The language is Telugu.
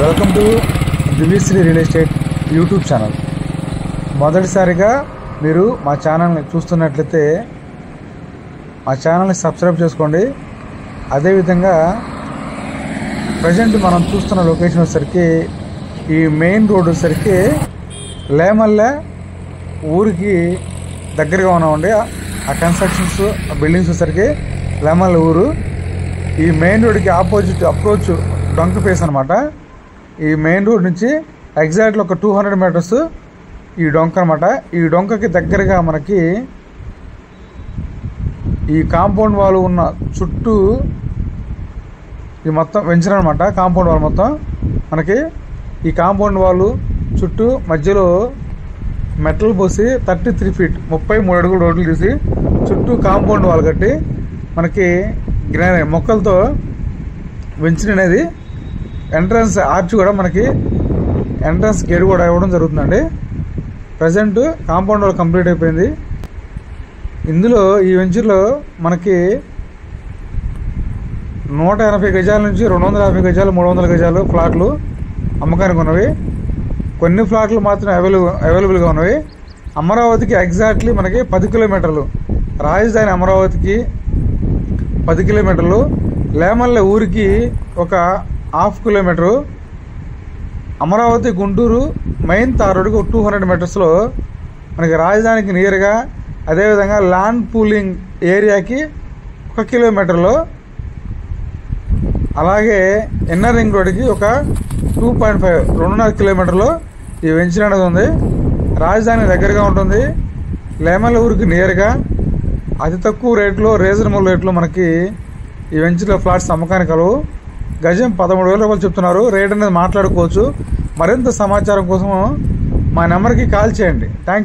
Welcome to Divyashri real estate YouTube channel. మొదటిసారిగా మీరు మా ఛానల్ని చూస్తున్నట్లయితే మా ఛానల్ని సబ్స్క్రైబ్ చేసుకోండి. అదేవిధంగా ప్రజెంట్ మనం చూస్తున్న లొకేషన్ వచ్చేసరికి ఈ మెయిన్ రోడ్ వచ్చేసరికి లేమల్లె ఊరికి దగ్గరగా ఉన్నామండి. ఆ కన్స్ట్రక్షన్స్ ఆ బిల్డింగ్స్ వచ్చేసరికి లేమల్లె ఊరు. ఈ మెయిన్ రోడ్కి ఆపోజిట్ అప్రోచ్ డొంక ఫేస్ అనమాట. ఈ మెయిన్ రోడ్ నుంచి ఎగ్జాక్ట్లీ ఒక 200 మీటర్స్ ఈ డొంక అనమాట. ఈ డొంకకి దగ్గరగా మనకి ఈ కాంపౌండ్ వాల్ ఉన్న చుట్టూ ఈ మొత్తం వెంచర్ అనమాట. కాంపౌండ్ వాల్ మొత్తం మనకి ఈ కాంపౌండ్ వాల్ చుట్టూ మధ్యలో మెటల్ పోసి 33 ఫీట్ 33 అడుగులు రోడ్లు తీసి చుట్టూ కాంపౌండ్ వాల్ కట్టి మనకి మొక్కలతో వెంచర్ అనేది ఎంట్రన్స్ ఆర్చ్ కూడా మనకి ఎంట్రన్స్ గేట్ కూడా ఇవ్వడం జరుగుతుందండి. ప్రజెంట్ కాంపౌండ్ వాల్ కంప్లీట్ అయిపోయింది. ఇందులో ఈ వెంచర్లో మనకి 180 గజాల నుంచి 250 గజాలు 300 గజాలు ఫ్లాట్లు అమ్మకానికి ఉన్నవి. కొన్ని ఫ్లాట్లు మాత్రం అవైలబుల్గా ఉన్నవి. అమరావతికి ఎగ్జాక్ట్లీ మనకి 10 కిలోమీటర్లు, రాజధాని అమరావతికి 10 కిలోమీటర్లు, లేమల్లె ఊరికి ఒక 1/2 కిలోమీటరు, అమరావతి గుంటూరు మెయిన్ తార్ రోడ్డుకి 200 మీటర్స్లో మనకి రాజధానికి నియర్గా, అదేవిధంగా ల్యాండ్ పూలింగ్ ఏరియాకి 1 కిలోమీటర్లో, అలాగే ఇన్నర్ రింగ్ రోడ్డుకి ఒక 2.5 కిలోమీటర్లో ఈ వెంచర్ అనేది ఉంది. రాజధాని దగ్గరగా ఉంటుంది. లేమల్లె ఊరికి నియర్గా అతి తక్కువ రేట్లో, రీజనబుల్ రేట్లో మనకి ఈ వెంచర్లో ఫ్లాట్స్ అమ్మకానికి కలవు. గజం 13,000 రూపాయలు చెప్తున్నారు. రేట్ అనేది మాట్లాడుకోవచ్చు. మరింత సమాచారం కోసం మా నెంబర్కి కాల్ చేయండి. Thank you.